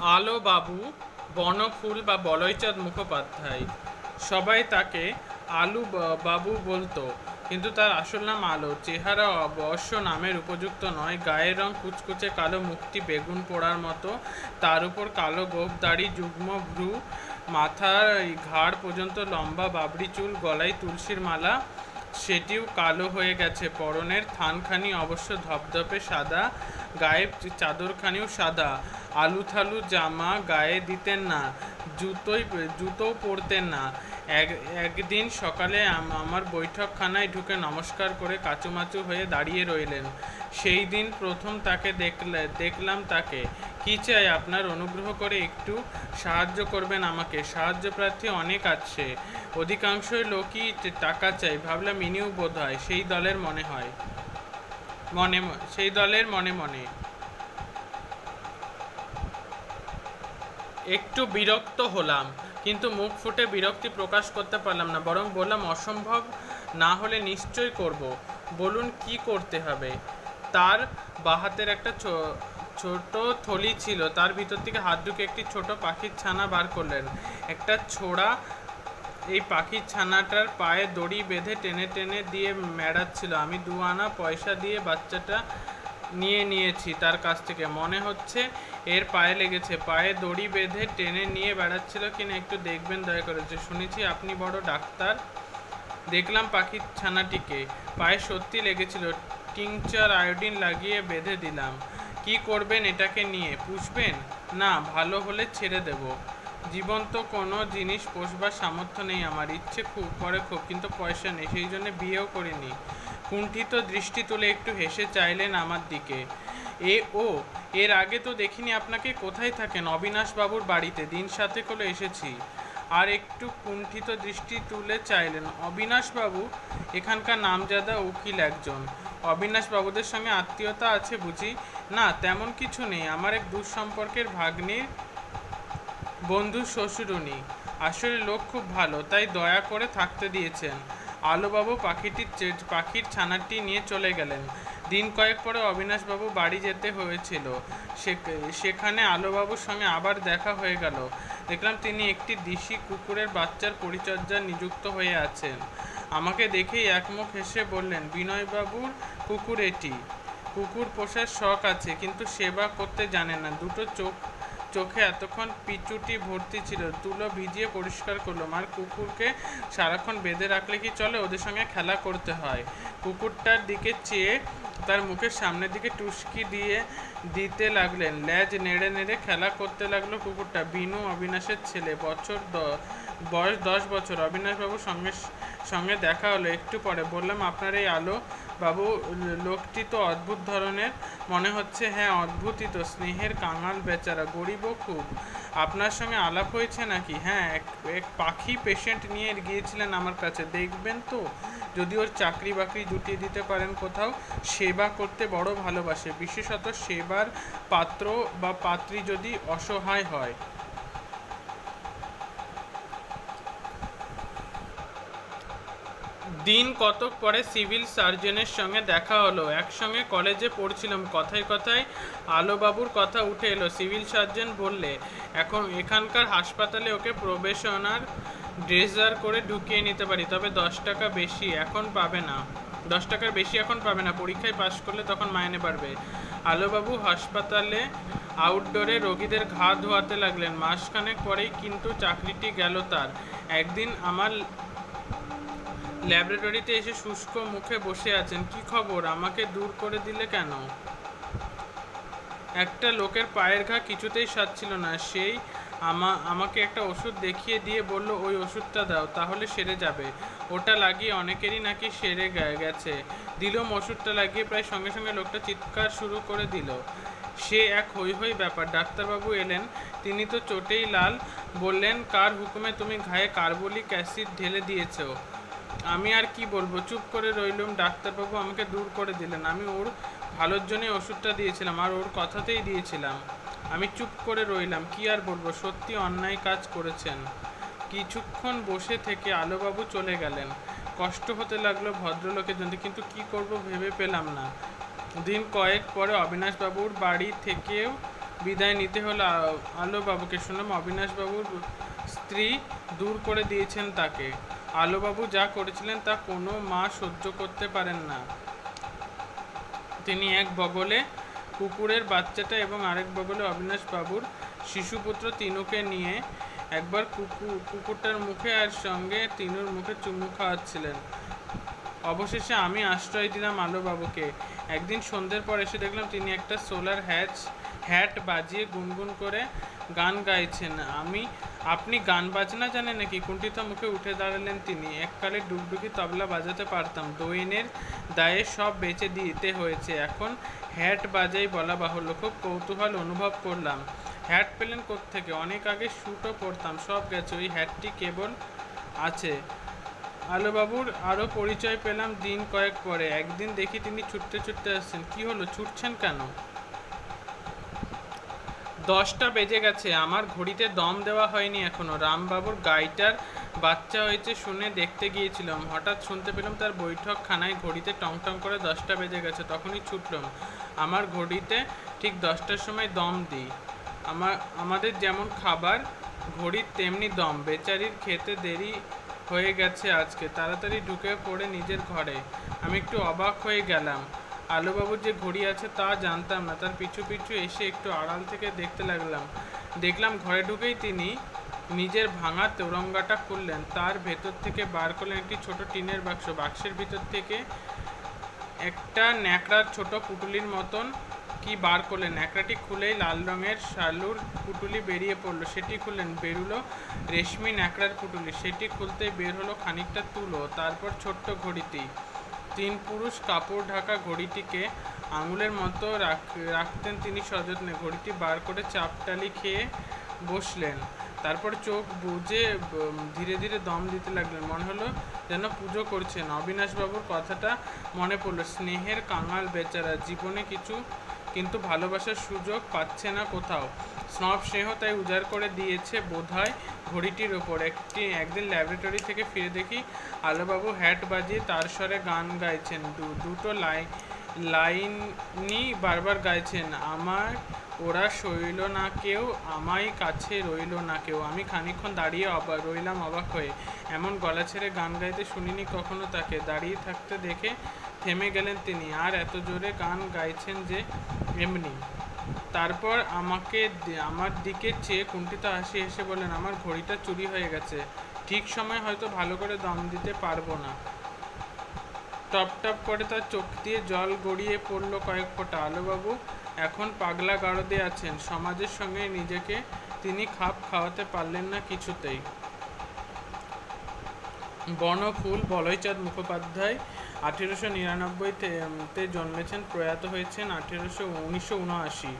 আলো বাবু বনফুল বা বলয়চাঁদ মুখোপাধ্যায়। সবাই তাকে বাবু বলতো, কিন্তু তার আসল নাম আলো। চেহারা অবশ্য নামের উপযুক্ত নয়। গায়ের রং কুচকুচে কালো, মুখটি বেগুন পোড়ার মতো, তার উপর কালো গোঁফ দাড়ি, যুগ্ম ভ্রু, মাথার ঘাড় পর্যন্ত লম্বা বাবরি চুল, গলায় তুলসীর মালা, সেটিও কালো হয়ে গেছে। পরনের থানখানি অবশ্য ধপধপে সাদা, গায়ে চাদরখানিও সাদা। আলুথালু জামা গায়ে দিতেন না, জুতোও পরতেন না। একদিন সকালে আমার বৈঠকখানায় ঢুকে নমস্কার করে কাচুমাচু হয়ে দাঁড়িয়ে রইলেন। সেই দিন প্রথম তাকে দেখলাম তাকে। কি চাই আপনার? অনুগ্রহ করে একটু সাহায্য করবেন আমাকে। সাহায্যপ্রার্থী অনেক আছে, অধিকাংশই লোকই টাকা চাই। ভাবলাম ইনিও বোধ হয় সেই দলের মনে মনে একটু বিরক্ত হলাম, কিন্তু মুখ ফুটে বিরক্তি প্রকাশ করতে পারলাম না, বরং বললাম অসম্ভব না হলে নিশ্চয় করব। বলুন কি করতে হবে। তার বাহাতের একটা ছোট থলি ছিল, তার ভিতর থেকে হাত ঢুকে একটি ছোট পাখির ছানা বার করলেন। একটা ছোড়া এই পাখির ছানাটার পায়ে দড়ি বেঁধে টেনে টেনে দিয়ে মেড়াচ্ছিল। আমি 2 আনা পয়সা দিয়ে বাচ্চাটা নিয়েছি তার কাছ থেকে। মনে হচ্ছে এর পায়ে লেগেছে। পায়ে দড়ি বেঁধে টেনে নিয়ে বেড়াচ্ছিল কিনা একটু দেখবেন দয়া করে। শুনেছি আপনি বড় ডাক্তার। দেখলাম পাখির ছানাটিকে, পায়ে সত্যি লেগেছিল। টিংচার আয়োডিন লাগিয়ে বেঁধে দিলাম। কি করবেন এটাকে নিয়ে? পুষবেন? না, ভালো হলে ছেড়ে দেব। জীবন্ত কোনো জিনিস পোষবার সামর্থ্য নেই আমার। ইচ্ছে খুব কিন্তু পয়সা নেই, সেই জন্য বিয়েও করিনি। কুণ্ঠিত দৃষ্টি তুলে একটু হেসে চাইলেন আমার দিকে। ও, এর আগে তো দেখিনি আপনাকে। কোথায় থাকেন? অবিনাশবাবুর বাড়িতে, দিন 7 হলো এসেছি। আর একটু কুণ্ঠিত দৃষ্টি তুলে চাইলেন। অবিনাশবাবু এখানকার নামজাদা উকিল একজন। অবিনাশবাবুদের সঙ্গে আত্মীয়তা আছে বুঝি? না, তেমন কিছু নেই। আমার এক দূর সম্পর্কের ভাগ্নির বন্ধুর শ্বশুরুনি। আসলে লোক খুব ভালো, তাই দয়া করে থাকতে দিয়েছেন। আলোবাবু পাখির ছানাটি নিয়ে চলে গেলেন। দিন কয়েক পরে অবিনাশবাবু বাড়ি যেতে হয়েছিল। সেখানে আলোবাবুর সঙ্গে আবার দেখা হয়ে গেল। দেখলাম তিনি একটি দিশি কুকুরের বাচ্চার পরিচর্যায় নিযুক্ত হয়ে আছেন। আমাকে দেখেই একমুখ হেসে বললেন, বিনয়বাবুর কুকুর এটি। কুকুর পোষার শখ আছে, কিন্তু সেবা করতে জানে না। দুটো চোখে এতক্ষণ পিচুটি ভর্তি ছিল। তুলো ভিজিয়ে পরিষ্কার করলাম। আর কুকুরকে সারাক্ষণ বেঁধে রাখলে কি চলে? ওদের সঙ্গে খেলা করতে হয়। কুকুরটার দিকে চেয়ে তার মুখের সামনের দিকে টুসকি দিতে লাগলেন। ল্যাজ নেড়ে নেড়ে খেলা করতে লাগলো কুকুরটা। বিনু অবিনাশের ছেলে, বয়স 10 বছর। অবিনাশবাবুর সঙ্গে দেখা হলো একটু পরে। বললাম, আপনার এই আলো বাবু লোকটি তো অদ্ভুত ধরনের মনে হচ্ছে। হ্যাঁ, অদ্ভুতই তো। স্নেহের কাঙাল বেচারা, গরিবও খুব। আপনার সঙ্গে আলাপ হয়েছে নাকি? হ্যাঁ, এক পাখি পেশেন্ট নিয়ে গিয়েছিলেন আমার কাছে। দেখবেন তো, যদি ওর চাকরি বাকরি জুটিয়ে দিতে পারেন কোথাও। সেবা করতে বড় ভালোবাসে, বিশেষত সেবার পাত্র বা পাত্রী যদি অসহায় হয়। দিন কতক পরে সিভিল সার্জনের সঙ্গে দেখা হলো। একসঙ্গে কলেজে পড়ছিলাম। কথায় কথায় আলোবাবুর কথা উঠে এলো। সিভিল সার্জন বললে, এখানকার হাসপাতালে ওকে প্রবেশনার ড্রেজার করে ঢুকিয়ে নিতে পারি, তবে 10 টাকা বেশি এখন পাবে না। 10 টাকার বেশি এখন পাবে না। পরীক্ষায় পাশ করলে তখন মাইনে বাড়বে। আলোবাবু হাসপাতালে আউটডোরে রোগীদের ঘা ধোয়াতে লাগলেন। মাসখানেক পরেই কিন্তু চাকরিটি গেল তার। একদিন আমার ল্যাবরেটরিতে এসে শুষ্ক মুখে বসে আছেন। কি খবর? আমাকে দূর করে দিলে কেন? একটা লোকের পায়ের ঘা কিছুতেই সারছিল না। সেই আমাকে একটা ওষুধ দেখিয়ে দিয়ে বলল, ওই ওষুধটা দাও, তাহলে সেরে যাবে। ওটা লাগিয়ে অনেকেরই নাকি সেরে গেছে। দিলুম ওষুধটা লাগিয়ে, প্রায় সঙ্গে সঙ্গে লোকটা চিৎকার শুরু করে দিল। সে এক হৈ হৈ ব্যাপার। ডাক্তারবাবু এলেন। তিনি তো চোটেই লাল। বললেন, কার হুকুমে তুমি ঘায়ে কার্বলিক অ্যাসিড ঢেলে দিয়েছ? আমি আর কি বলবো, চুপ করে রইলুম। ডাক্তারবাবু আমাকে দূর করে দিলেন। আমি ওর ভালোর জন্যই ওষুধটা দিয়েছিলাম, আর ওর কথাতেই দিয়েছিলাম। আমি চুপ করে রইলাম। কি আর বলবো, সত্যি অন্যায় কাজ করেছেন। কিছুক্ষণ বসে থেকে আলোবাবু চলে গেলেন। কষ্ট হতে লাগলো ভদ্রলোকের জন্য, কিন্তু কি করব ভেবে পেলাম না। দিন কয়েক পরে অবিনাশবাবুর বাড়ি থেকেও বিদায় নিতে হলো আলোবাবুকে। শুনলাম অবিনাশবাবুর স্ত্রী দূর করে দিয়েছেন তাকে। আলোবাবু যা করেছিলেন তা কোনো মা সহ্য করতে পারেন না। তিনি এক বগলে কুকুরের বাচ্চাটা এবং আরেক বগলে অবিনাশবাবুর শিশুপুত্র তিনুকে নিয়ে একবার কুকুরটার মুখে আর সঙ্গে তিনুর মুখে চুমু খাওয়াচ্ছিলেন। অবশেষে আমি আশ্রয় দিলাম আলোবাবুকে। একদিন সন্ধ্যের পর এসে দেখলাম তিনি একটা সোলার হ্যাট বাজিয়ে গুনগুন করে গান গাইছেন। আপনি গান বাজনা জানেন নাকি? কুণ্ঠিত মুখে উঠে দাঁড়ালেন তিনি। এককালে ডুগডুগি তবলা বাজাতে পারতাম, দৈনের দায়ে সব বেচে দিতে হয়েছে, এখন হ্যাট বাজাই বলা বাহুল্য। খুব কৌতূহল অনুভব করলাম। হ্যাট পেলেন কোত্থেকে? অনেক আগে স্যুটও পরতাম, সব গেছে, ওই হ্যাটটি কেবল আছে। আলোবাবুর আরও পরিচয় পেলাম দিন কয়েক পরে। একদিন দেখি তিনি ছুটতে ছুটতে আসছেন। কি হলো, ছুটছেন কেন? 10টা বেজে গেছে, আমার ঘড়িতে দম দেওয়া হয়নি এখনো। রামবাবুর গাইটার বাচ্চা হয়েছে শুনে দেখতে গিয়েছিলাম, হঠাৎ শুনতে পেলাম তার বৈঠকখানায় ঘড়িতে টং টং করে 10টা বেজে গেছে। তখনই ছুটলাম। আমার ঘড়িতে ঠিক 10টার সময় দম দিই। আমাদের যেমন খাবার ঘড়ির তেমনি দম। বেচারির খেতে দেরি হয়ে গেছে আজকে। তাড়াতাড়ি ঢুকে পড়ে নিজের ঘরে। আমি একটু অবাক হয়ে গেলাম। আলোবাবুর যে ঘড়ি আছে তা জানতাম না। তার পিছু পিছু এসে একটু আড়াল থেকে দেখতে লাগলাম। দেখলাম ঘরে ঢুকেই তিনি নিজের ভাঙা তোরঙ্গাটা খুললেন। তার ভেতর থেকে বার করলেন একটি ছোট টিনের বাক্স। বাক্সের ভিতর থেকে একটা ন্যাকড়ার ছোট পুটুলির মতন কি বার করলেন। ন্যাকড়াটি খুলেই লাল রঙের শালুর পুটুলি বেরিয়ে পড়লো। সেটি খুললেন, বেরুলো রেশমি ন্যাকড়ার পুটুলি। সেটি খুলতেই বের হলো খানিকটা তুলো, তারপর ছোট্ট ঘড়িটি। 3 পুরুষ কাপড় ঢাকা ঘড়িটিকে আঙুলের মতো রাখতেন তিনি সযত্নে। ঘড়িটি বার করে চাপটালি খেয়ে বসলেন। তারপর চোখ বুজে ধীরে ধীরে দম দিতে লাগলেন। মনে হলো যেন পুজো করছেন। অবিনাশবাবুর কথাটা মনে পড়লো। স্নেহের কাঙাল বেচারা, জীবনে কিন্তু ভালোবাসার সুযোগ পাচ্ছে না কোথাও। স্নব স্নেহ তাই উজাড় করে দিয়েছে বোধহয় ঘড়িটির ওপর। একদিন ল্যাবরেটরি থেকে ফিরে দেখি আলোবাবু হ্যাট বাজিয়ে তার স্বরে গান গাইছেন। দুটো লাইনই বারবার গাইছেন। আমায় ওরা সইল না কেউ, আমায় কাছে রইল না কেউ। আমি খানিকক্ষণ দাঁড়িয়ে রইলাম অবাক হয়ে। এমন গলা ছেড়ে গান গাইতে শুনিনি কখনো তাকে। দাঁড়িয়ে থাকতে দেখে থেমে গেলেন তিনি। আর এত জোরে গান গাইছেন যে এমনি। তারপর আমার দিকে চেয়ে কুণ্ঠিত হাসি হেসে বললেন, আমার ঘড়িটা চুরি হয়ে গেছে, ঠিক সময় হয়তো ভালো করে দম দিতে পারবো না। টপ টপ করে তার চোখ দিয়ে জল গড়িয়ে পড়ল কয়েক ফোঁটা। আলোবাবু এখন পাগলা গারদে আছেন। সমাজের সঙ্গে নিজেকে তিনি খাপ খাওয়াতে পারলেন না কিছুতেই। বনফুল বলয়চাঁদ মুখোপাধ্যায় 1899-তে জন্মেছেন, প্রয়াত হয়েছেন 1979।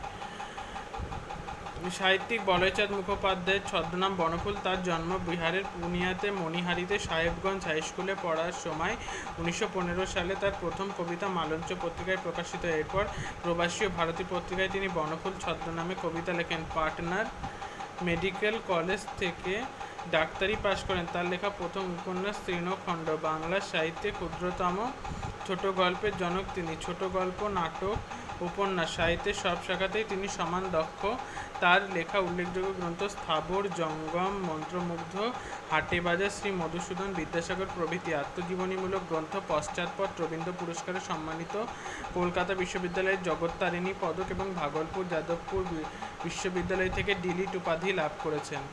সাহিত্যিক বলয়চাঁদ মুখোপাধ্যায়ের ছদ্মনাম বনফুল। তার জন্ম বিহারের পূর্ণিয়াতে মণিহারিতে সাহেবগঞ্জ হাইস্কুলে পড়ার সময় 1915 সালে তার প্রথম কবিতা মালঞ্চ পত্রিকায় প্রকাশিত। এরপর প্রবাসী ও ভারতী পত্রিকায় তিনি বনফুল ছদ্মনামে কবিতা লেখেন। পাটনার মেডিকেল কলেজ থেকে ডাক্তারি পাশ করেন। তার লেখা প্রথম উপন্যাস তৃণখণ্ড। বাংলা সাহিত্যে ক্ষুদ্রতম ছোট গল্পের জনক তিনি। ছোট গল্প, নাটক, উপন্যাস সাহিত্যের সব শাখাতেই তিনি সমান দক্ষ। তার লেখা উল্লেখযোগ্য গ্রন্থ স্থাবর জঙ্গম, মন্ত্রমুগ্ধ, হাটে বাজার, শ্রী মধুসূদন বিদ্যাসাগর প্রভৃতি। আত্মজীবনীমূলক গ্রন্থ পশ্চাৎপদ, রবীন্দ্র পুরস্কারে সম্মানিত, কলকাতা বিশ্ববিদ্যালয়ের জগত্তারিণী পদক এবং ভাগলপুর যাদবপুর বিশ্ববিদ্যালয় থেকে ডিলিট উপাধি লাভ করেছেন।